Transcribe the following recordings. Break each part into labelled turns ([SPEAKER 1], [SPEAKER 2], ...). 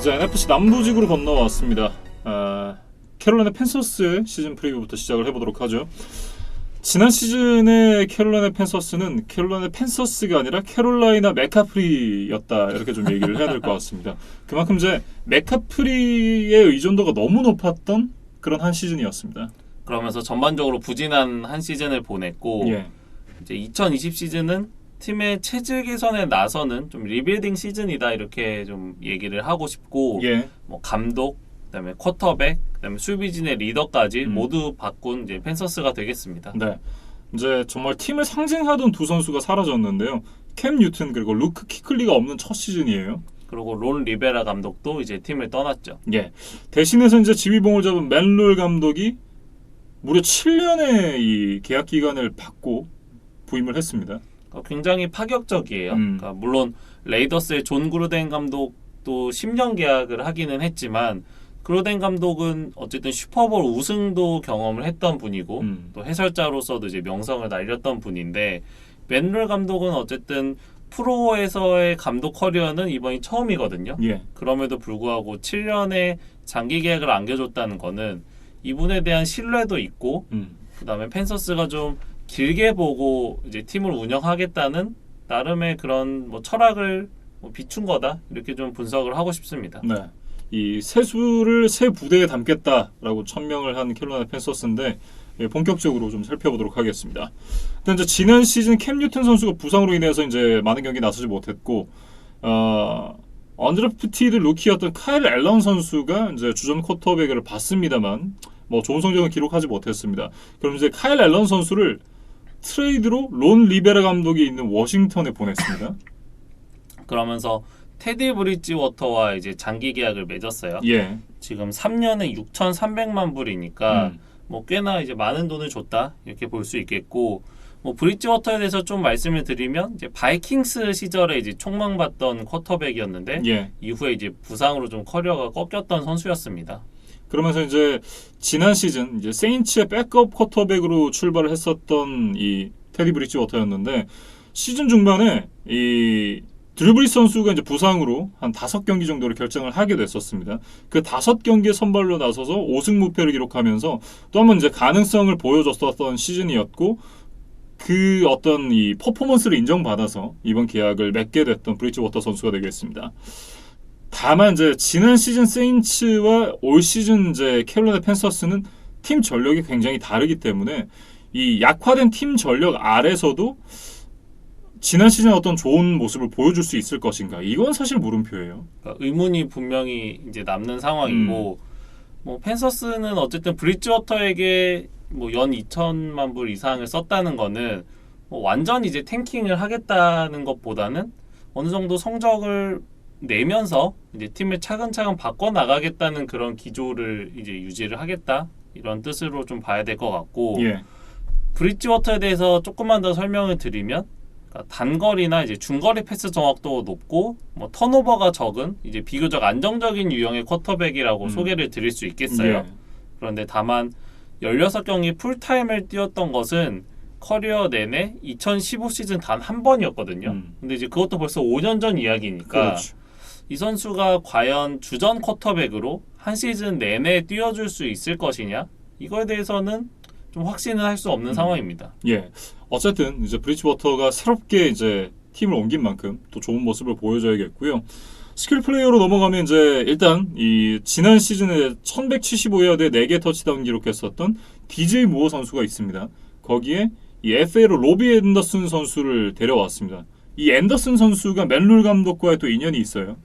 [SPEAKER 1] 이제 NFC 남부직으로 건너왔습니다. 캐롤라이나 팬서스의 시즌 프리뷰부터 시작을 해보도록 하죠. 지난 시즌의 캐롤라이나 팬서스는 캐롤라이나 팬서스가 아니라 캐롤라이나 맥카프리였다, 이렇게 좀 얘기를 해야 될 것 같습니다. 그만큼 이제 맥카프리의 의존도가 너무 높았던 그런 한 시즌이었습니다.
[SPEAKER 2] 그러면서 전반적으로 부진한 한 시즌을 보냈고, 이제 2020 시즌은 팀의 체질 개선에 나서는 좀 리빌딩 시즌이다, 이렇게 좀 얘기를 하고 싶고, 뭐 감독, 그다음에 쿼터백, 그다음에 수비진의 리더까지 모두 바꾼 이제 팬서스가 되겠습니다.
[SPEAKER 1] 네, 이제 정말 팀을 상징하던 두 선수가 사라졌는데요. 캠 뉴튼 그리고 루크 키클리가 없는 첫 시즌이에요.
[SPEAKER 2] 그리고 론 리베라 감독도 이제 팀을 떠났죠.
[SPEAKER 1] 대신해서 이제 지휘봉을 잡은 맨롤 감독이 무려 7년의 이 계약 기간을 받고 부임을 했습니다.
[SPEAKER 2] 굉장히 파격적이에요. 그러니까 물론 레이더스의 존 그루덴 감독도 10년 계약을 하기는 했지만, 그루덴 감독은 어쨌든 슈퍼볼 우승도 경험을 했던 분이고 또 해설자로서도 이제 명성을 날렸던 분인데, 맨롤 감독은 어쨌든 프로에서의 감독 커리어는 이번이 처음이거든요. 그럼에도 불구하고 7년의 장기 계약을 안겨줬다는 거는 이분에 대한 신뢰도 있고, 그다음에 팬서스가 좀 길게 보고 이제 팀을 운영하겠다는 나름의 그런 뭐 철학을 비춘 거다, 이렇게 좀 분석을 하고 싶습니다.
[SPEAKER 1] 이 세수를 새 부대에 담겠다라고 천명을 한 캐롤라이나 팬서스인데, 본격적으로 좀 살펴보도록 하겠습니다. 일단 이제 지난 시즌 캠 뉴튼 선수가 부상으로 인해서 이제 많은 경기 나서지 못했고, 언드래프티드 루키였던 카일 앨런 선수가 이제 주전 쿼터백을 받습니다만 뭐 좋은 성적은 기록하지 못했습니다. 그럼 이제 카일 앨런 선수를 트레이드로 론 리베라 감독이 있는 워싱턴에 보냈습니다.
[SPEAKER 2] 그러면서 테디 브리지워터와 이제 장기 계약을 맺었어요. 지금 3년에 6,300만 불이니까 뭐 꽤나 이제 많은 돈을 줬다, 이렇게 볼 수 있겠고, 뭐 브리지워터에 대해서 좀 말씀을 드리면, 이제 바이킹스 시절에 이제 촉망받던 쿼터백이었는데 이후에 이제 부상으로 좀 커리어가 꺾였던 선수였습니다.
[SPEAKER 1] 그러면서 이제 지난 시즌 이제 세인츠의 백업 쿼터백으로 출발을 했었던 이 테디 브리지워터였는데, 시즌 중반에 이 드루 브리스 선수가 이제 부상으로 한 5경기 정도를 결정을 하게 됐었습니다. 그 5경기에 선발로 나서서 5승 무패를 기록하면서 또 한번 이제 가능성을 보여줬었던 시즌이었고, 그 어떤 이 퍼포먼스를 인정받아서 이번 계약을 맺게 됐던 브리지워터 선수가 되겠습니다. 다만 이제 지난 시즌 세인츠와 올 시즌 이제 캐롤라이나 팬서스는 팀 전력이 굉장히 다르기 때문에 이 약화된 팀 전력 아래서도 지난 시즌 어떤 좋은 모습을 보여줄 수 있을 것인가, 이건 사실 물음표예요.
[SPEAKER 2] 그러니까 의문이 분명히 이제 남는 상황이고, 뭐 팬서스는 어쨌든 브리지워터에게 뭐 연 2천만 불 이상을 썼다는 거는 뭐 완전 이제 탱킹을 하겠다는 것보다는 어느 정도 성적을 내면서 이제 팀을 차근차근 바꿔 나가겠다는 그런 기조를 이제 유지를 하겠다, 이런 뜻으로 좀 봐야 될 것 같고, 브리지워터에 대해서 조금만 더 설명을 드리면, 그러니까 단거리나 이제 중거리 패스 정확도가 높고 뭐 턴오버가 적은 이제 비교적 안정적인 유형의 쿼터백이라고 소개를 드릴 수 있겠어요. 그런데 다만 16경기 풀타임을 뛰었던 것은 커리어 내내 2015 시즌 단 한 번이었거든요. 근데 이제 그것도 벌써 5년 전 이야기니까, 이 선수가 과연 주전 쿼터백으로 한 시즌 내내 뛰어줄 수 있을 것이냐, 이거에 대해서는 좀 확신은 할 수 없는 상황입니다.
[SPEAKER 1] 어쨌든 이제 브리지워터가 새롭게 이제 팀을 옮긴 만큼 또 좋은 모습을 보여줘야겠고요. 스킬 플레이어로 넘어가면 이제 일단 이 지난 시즌에 1175야드에 4개 터치다운 기록했었던 DJ 무어 선수가 있습니다. 거기에 이 FA로 로비 앤더슨 선수를 데려왔습니다. 이 앤더슨 선수가 맨롤 감독과의 또 인연이 있어요.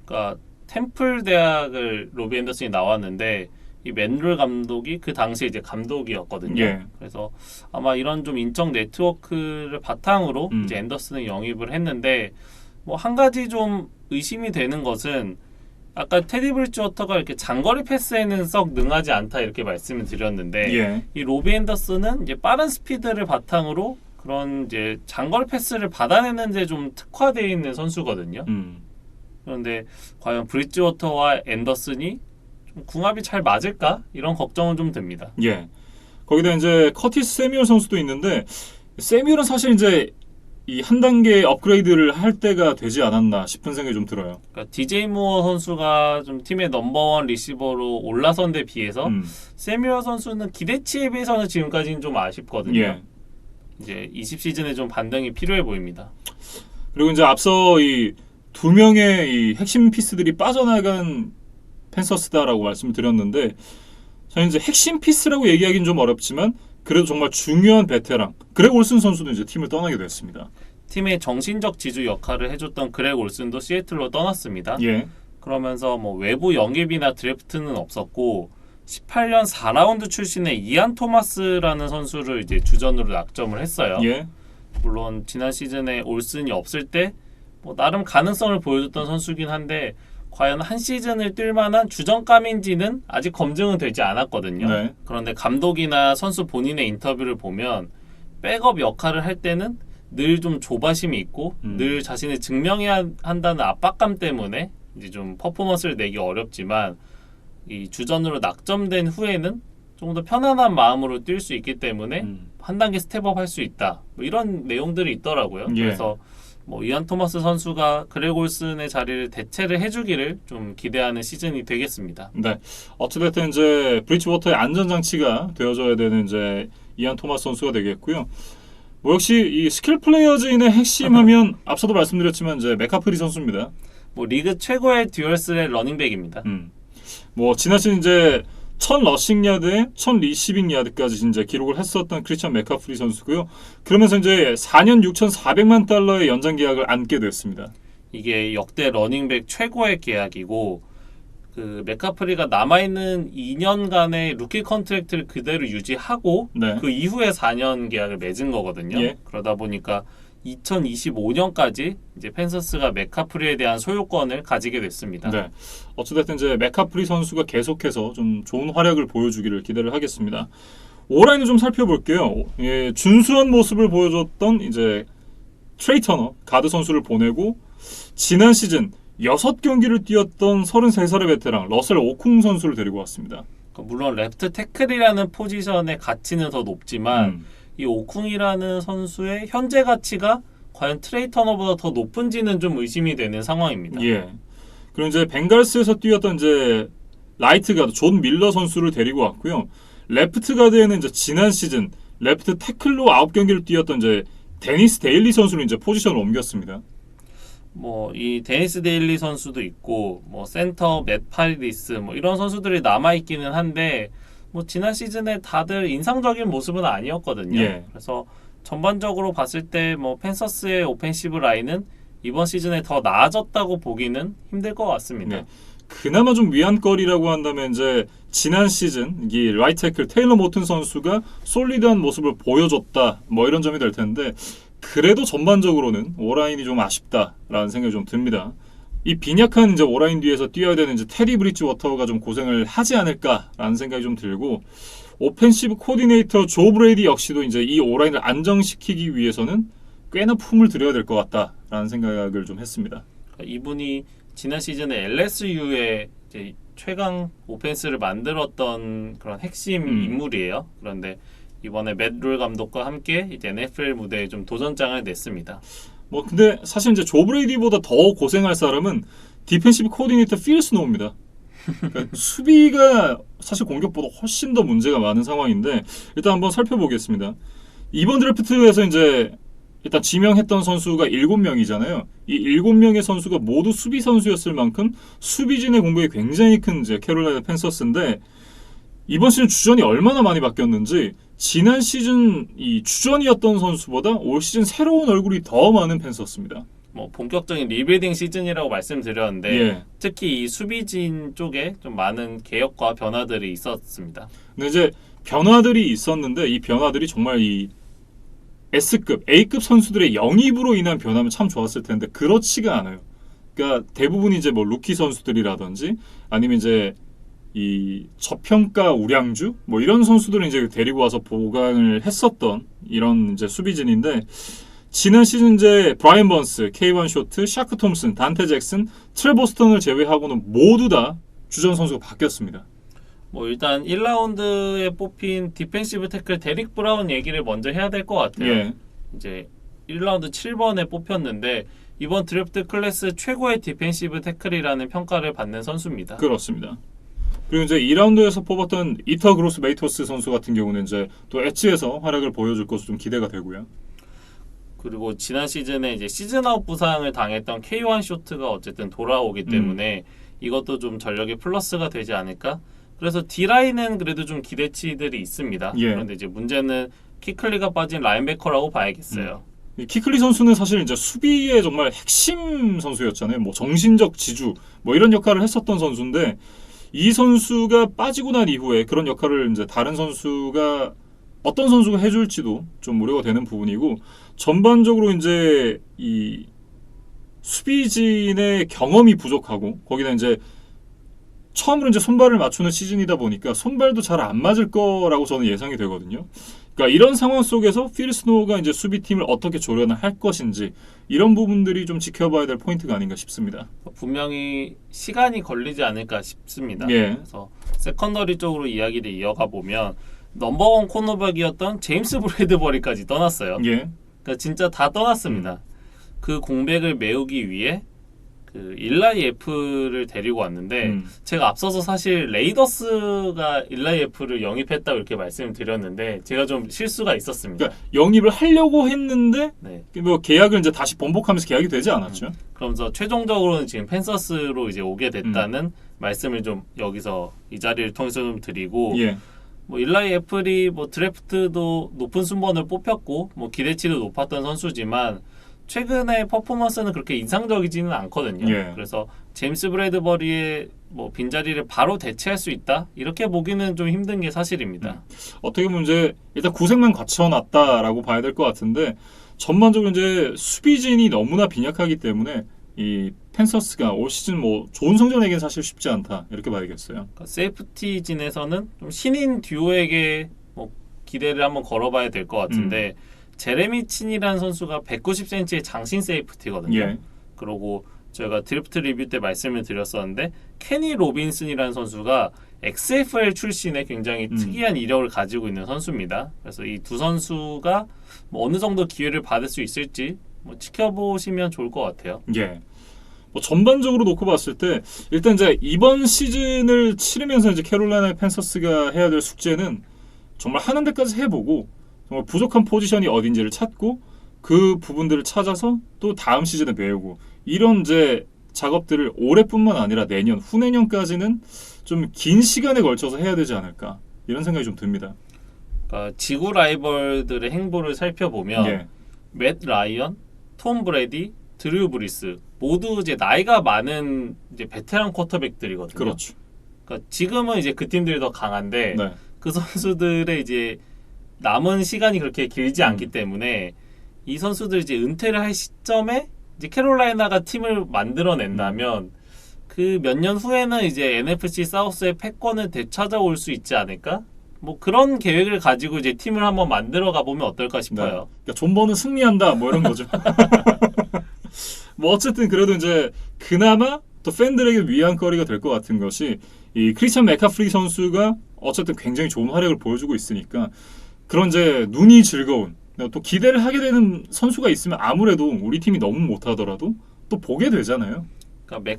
[SPEAKER 2] 그러니까 템플 대학을 로비 앤더슨이 나왔는데, 이 맨롤 감독이 그 당시에 이제 감독이었거든요. 그래서 아마 이런 좀 인적 네트워크를 바탕으로 이제 앤더슨을 영입을 했는데, 뭐 한 가지 좀 의심이 되는 것은, 아까 테디 브리지워터가 이렇게 장거리 패스에는 썩 능하지 않다, 이렇게 말씀을 드렸는데, 이 로비 앤더슨은 이제 빠른 스피드를 바탕으로 그런 이제 장거리 패스를 받아내는 데 좀 특화되어 있는 선수거든요. 그런데 과연 브리지워터와 앤더슨이 좀 궁합이 잘 맞을까? 이런 걱정은 좀 듭니다.
[SPEAKER 1] 거기다 이제 커티스 세뮤얼 선수도 있는데, 세뮤얼은 사실 이제 이 한 단계 업그레이드를 할 때가 되지 않았나 싶은 생각이 좀 들어요.
[SPEAKER 2] 그러니까 DJ 무어 선수가 좀 팀의 넘버원 리시버로 올라선 데 비해서 세뮤어 선수는 기대치에 비해서는 지금까지는 좀 아쉽거든요.
[SPEAKER 1] 예.
[SPEAKER 2] 이제 20시즌에 좀 반등이 필요해 보입니다.
[SPEAKER 1] 그리고 이제 앞서 이 두 명의 이 핵심 피스들이 빠져나간 팬서스다라고 말씀을 드렸는데, 저는 이제 핵심 피스라고 얘기하기는 좀 어렵지만 그래도 정말 중요한 베테랑 그렉 올슨 선수도 이제 팀을 떠나게 됐습니다.
[SPEAKER 2] 팀의 정신적 지주 역할을 해줬던 그렉 올슨도 시애틀로 떠났습니다.
[SPEAKER 1] 예.
[SPEAKER 2] 그러면서 뭐 외부 영입이나 드래프트는 없었고 18년 4라운드 출신의 이안 토마스라는 선수를 이제 주전으로 낙점을 했어요.
[SPEAKER 1] 예.
[SPEAKER 2] 물론 지난 시즌에 올슨이 없을 때 뭐 나름 가능성을 보여줬던 선수긴 한데 과연 한 시즌을 뛸 만한 주전감인지는 아직 검증은 되지 않았거든요.
[SPEAKER 1] 네.
[SPEAKER 2] 그런데 감독이나 선수 본인의 인터뷰를 보면 백업 역할을 할 때는 늘 좀 조바심이 있고 늘 자신을 증명해야 한다는 압박감 때문에 이제 좀 퍼포먼스를 내기 어렵지만 이 주전으로 낙점된 후에는 좀 더 편안한 마음으로 뛸 수 있기 때문에 한 단계 스텝업 할 수 있다. 뭐 이런 내용들이 있더라고요.
[SPEAKER 1] 예.
[SPEAKER 2] 그래서 뭐 이안 토마스 선수가 그렉 올슨의 자리를 대체를 해주기를 좀 기대하는 시즌이 되겠습니다.
[SPEAKER 1] 네. 어찌됐든 이제 브리지워터의 안전장치가 되어줘야 되는 이제 이안 토마스 선수가 되겠고요. 뭐 역시 이 스킬 플레이어즈인의 핵심하면 앞서도 말씀드렸지만 이제 맥카프리 선수입니다.
[SPEAKER 2] 뭐 리그 최고의 듀얼스의 러닝백입니다.
[SPEAKER 1] 뭐 지난 시즌 이제 1000 러싱 야드에 1000 리시빙 야드까지 이제 기록을 했었던 크리스찬 맥카프리 선수고요. 그러면서 이제 4년 6,400만 달러의 연장 계약을 안게 됐습니다.
[SPEAKER 2] 이게 역대 러닝백 최고의 계약이고 그 맥카프리가 남아있는 2년간의 루키 컨트랙트를 그대로 유지하고
[SPEAKER 1] 네.
[SPEAKER 2] 그 이후에 4년 계약을 맺은 거거든요.
[SPEAKER 1] 예.
[SPEAKER 2] 그러다 보니까 2025년까지 이제 펜서스가 맥카프리에 대한 소유권을 가지게 됐습니다.
[SPEAKER 1] 네. 어찌됐든 이제 맥카프리 선수가 계속해서 좀 좋은 활약을 보여주기를 기대를 하겠습니다. 오라인을 좀 살펴볼게요. 예, 준수한 모습을 보여줬던 이제 트레이 터너 가드 선수를 보내고 지난 시즌 6경기를 뛰었던 33살의 베테랑 러셀 오쿵 선수를 데리고 왔습니다.
[SPEAKER 2] 물론 레프트 태클이라는 포지션의 가치는 더 높지만 이 오쿵이라는 선수의 현재 가치가 과연 트레이 터너보다 더 높은지는 좀 의심이 되는 상황입니다.
[SPEAKER 1] 예. 그리고 이제 벵갈스에서 뛰었던 이제 라이트 가드 존 밀러 선수를 데리고 왔고요. 레프트 가드에는 이제 지난 시즌 레프트 태클로 9경기를 뛰었던 이제 데니스 데일리 선수를 이제 포지션을 옮겼습니다.
[SPEAKER 2] 뭐 이 데니스 데일리 선수도 있고 뭐 센터 맷 파리디스 뭐 이런 선수들이 남아 있기는 한데 뭐 지난 시즌에 다들 인상적인 모습은 아니었거든요.
[SPEAKER 1] 예.
[SPEAKER 2] 그래서 전반적으로 봤을 때 뭐 펜서스의 오펜시브 라인은 이번 시즌에 더 나아졌다고 보기는 힘들 것 같습니다.
[SPEAKER 1] 네. 그나마 좀 위안거리라고 한다면 이제 지난 시즌 이 라이트 태클 테일러 모튼 선수가 솔리드한 모습을 보여줬다. 뭐 이런 점이 될 텐데 그래도 전반적으로는 오라인이 좀 아쉽다라는 생각이 좀 듭니다. 이 빈약한 이제 오라인 뒤에서 뛰어야 되는 이제 테리 브리지워터가 좀 고생을 하지 않을까라는 생각이 좀 들고 오펜시브 코디네이터 조 브레이디 역시도 이제 이 오라인을 안정시키기 위해서는 꽤나 품을 들여야 될 것 같다라는 생각을 좀 했습니다.
[SPEAKER 2] 이분이 지난 시즌에 LSU의 이제 최강 오펜스를 만들었던 그런 핵심 인물이에요. 그런데 이번에 맷 룰 감독과 함께 이제 NFL 무대에 좀 도전장을 냈습니다.
[SPEAKER 1] 뭐 근데 사실 이제 조 브레이디보다 더 고생할 사람은 디펜시브 코디네이터 필 스노우입니다. 그러니까 수비가 사실 공격보다 훨씬 더 문제가 많은 상황인데 일단 한번 살펴보겠습니다. 이번 드래프트에서 이제 일단 지명했던 선수가 7명이잖아요. 이 7명의 선수가 모두 수비 선수였을 만큼 수비진의 공백이 굉장히 큰 이제 캐롤라이나 팬서스인데 이번 시즌 주전이 얼마나 많이 바뀌었는지 지난 시즌 이 주전이었던 선수보다 올 시즌 새로운 얼굴이 더 많은 팬서스입니다.
[SPEAKER 2] 뭐 본격적인 리빌딩 시즌이라고 말씀드렸는데
[SPEAKER 1] 예.
[SPEAKER 2] 특히 이 수비진 쪽에 좀 많은 개혁과 변화들이 있었습니다.
[SPEAKER 1] 근데 이제 변화들이 있었는데 이 변화들이 정말 이 S급, A급 선수들의 영입으로 인한 변화면 참 좋았을 텐데 그렇지가 않아요. 그러니까 대부분 이제 뭐 루키 선수들이라든지 아니면 이제 이 저평가 우량주 뭐 이런 선수들을 이제 데리고 와서 보강을 했었던 이런 이제 수비진인데 지난 시즌 이제 브라이언 번스, K1 쇼트, 샤크 톰슨, 단테 잭슨, 트레버 스턴을 제외하고는 모두 다 주전 선수가 바뀌었습니다.
[SPEAKER 2] 뭐 일단 1라운드에 뽑힌 디펜시브 태클 데릭 브라운 얘기를 먼저 해야 될 것 같아요.
[SPEAKER 1] 예.
[SPEAKER 2] 이제 1라운드 7번에 뽑혔는데 이번 드래프트 클래스 최고의 디펜시브 태클이라는 평가를 받는 선수입니다.
[SPEAKER 1] 그렇습니다. 그리고 이제 2라운드에서 뽑았던 이터 그로스 메이토스 선수 같은 경우는 이제 또 엣지에서 활약을 보여줄 것으로 좀 기대가 되고요.
[SPEAKER 2] 그리고 지난 시즌에 이제 시즌아웃 부상을 당했던 K1 쇼트가 어쨌든 돌아오기 때문에 이것도 좀 전력의 플러스가 되지 않을까? 그래서 D라인은 그래도 좀 기대치들이 있습니다.
[SPEAKER 1] 예.
[SPEAKER 2] 그런데 이제 문제는 키클리가 빠진 라인베커라고 봐야겠어요.
[SPEAKER 1] 이 키클리 선수는 사실 이제 수비의 정말 핵심 선수였잖아요. 뭐 정신적 지주 뭐 이런 역할을 했었던 선수인데 이 선수가 빠지고 난 이후에 그런 역할을 이제 다른 선수가 어떤 선수가 해줄지도 좀 우려가 되는 부분이고 전반적으로 이제 이 수비진의 경험이 부족하고 거기다 이제 처음으로 이제 손발을 맞추는 시즌이다 보니까 손발도 잘 안 맞을 거라고 저는 예상이 되거든요. 그러니까 이런 상황 속에서 필 스노우가 이제 수비팀을 어떻게 조련을 할 것인지 이런 부분들이 좀 지켜봐야 될 포인트가 아닌가 싶습니다.
[SPEAKER 2] 분명히 시간이 걸리지 않을까 싶습니다.
[SPEAKER 1] 예.
[SPEAKER 2] 그래서 세컨더리 쪽으로 이야기를 이어가 보면 넘버원 코너백이었던 제임스 브래드버리까지 떠났어요.
[SPEAKER 1] 예.
[SPEAKER 2] 그러니까 진짜 다 떠났습니다. 그 공백을 메우기 위해 그 일라이 F를 데리고 왔는데 제가 앞서서 사실 레이더스가 일라이 F를 영입했다고 이렇게 말씀을 드렸는데 제가 좀 실수가 있었습니다.
[SPEAKER 1] 그러니까 영입을 하려고 했는데
[SPEAKER 2] 네.
[SPEAKER 1] 뭐 계약을 이제 다시 번복하면서 계약이 되지 않았죠.
[SPEAKER 2] 그러면서 최종적으로는 지금 펜서스로 이제 오게 됐다는 말씀을 좀 여기서 이 자리를 통해서 좀 드리고
[SPEAKER 1] 예.
[SPEAKER 2] 뭐 일라이 애플이 뭐 드래프트도 높은 순번을 뽑혔고 뭐 기대치도 높았던 선수지만 최근의 퍼포먼스는 그렇게 인상적이지는 않거든요.
[SPEAKER 1] 예.
[SPEAKER 2] 그래서 제임스 브래드버리의 뭐 빈자리를 바로 대체할 수 있다 이렇게 보기는 좀 힘든 게 사실입니다.
[SPEAKER 1] 어떻게 보면 이제 일단 구색만 갖춰놨다라고 봐야 될 것 같은데 전반적으로 이제 수비진이 너무나 빈약하기 때문에 이 펜서스가 올 시즌 뭐 좋은 성적 내기는 사실 쉽지 않다 이렇게 봐야겠어요.
[SPEAKER 2] 그러니까 세이프티진에서는 좀 신인 듀오에게 뭐 기대를 한번 걸어봐야 될 것 같은데 제레미 친이라는 선수가 190cm의 장신 세이프티거든요.
[SPEAKER 1] 예.
[SPEAKER 2] 그리고 저희가 드래프트 리뷰 때 말씀을 드렸었는데 케니 로빈슨이라는 선수가 XFL 출신의 굉장히 특이한 이력을 가지고 있는 선수입니다. 그래서 이 두 선수가 뭐 어느 정도 기회를 받을 수 있을지 뭐 지켜보시면 좋을 것 같아요.
[SPEAKER 1] 예. 뭐 전반적으로 놓고 봤을 때 일단 이제 이번 시즌을 치르면서 이제 캐롤라이나 팬서스가 해야 될 숙제는 정말 하는 데까지 해보고 정말 부족한 포지션이 어딘지를 찾고 그 부분들을 찾아서 또 다음 시즌에 메우고 이런 이제 작업들을 올해뿐만 아니라 내년, 후내년까지는 좀 긴 시간에 걸쳐서 해야 되지 않을까 이런 생각이 좀 듭니다.
[SPEAKER 2] 그러니까 지구 라이벌들의 행보를 살펴보면
[SPEAKER 1] 예.
[SPEAKER 2] 맷 라이언, 톰 브레디, 드류 브리스 모두 이제 나이가 많은 이제 베테랑 쿼터백들이거든요.
[SPEAKER 1] 그렇죠.
[SPEAKER 2] 그러니까 지금은 이제 그 팀들이 더 강한데
[SPEAKER 1] 네.
[SPEAKER 2] 그 선수들의 이제 남은 시간이 그렇게 길지 않기 때문에 이 선수들이 이제 은퇴를 할 시점에 이제 캐롤라이나가 팀을 만들어낸다면 그 몇 년 후에는 이제 NFC 사우스의 패권을 되찾아올 수 있지 않을까? 뭐 그런 계획을 가지고 이제 팀을 한번 만들어 가보면 어떨까 싶어요.
[SPEAKER 1] 네. 그러니까 존버는 승리한다 뭐 이런 거죠. 뭐 어쨌든 그래도 이제 그나마 또 팬들에게 위안거리가 될 것 같은 것이 이 크리스찬 맥카프리 선수가 어쨌든 굉장히 좋은 활약을 보여주고 있으니까 그런 이제 눈이 즐거운 또 기대를 하게 되는 선수가 있으면 아무래도 우리 팀이 너무 못하더라도 또 보게 되잖아요.
[SPEAKER 2] 그러니까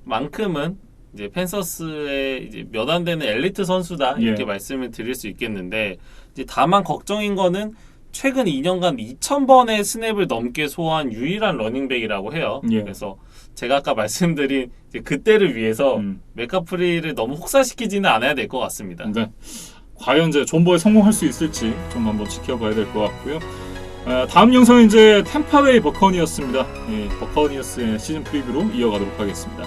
[SPEAKER 2] 맥카프리만큼은 이제 펜서스의 이제 몇 안 되는 엘리트 선수다 이렇게
[SPEAKER 1] 예.
[SPEAKER 2] 말씀을 드릴 수 있겠는데 이제 다만 걱정인 거는 최근 2년간 2,000번의 스냅을 넘게 소화한 유일한 러닝백이라고 해요.
[SPEAKER 1] 예.
[SPEAKER 2] 그래서 제가 아까 말씀드린 이제 그때를 위해서 맥카프리를 너무 혹사시키지는 않아야 될 것 같습니다.
[SPEAKER 1] 네. 과연 이제 존버에 성공할 수 있을지 좀 한번 지켜봐야 될 것 같고요. 다음 영상은 이제 템파베이 버커니어스입니다. 버커니어스의 시즌 프리뷰로 이어가도록 하겠습니다.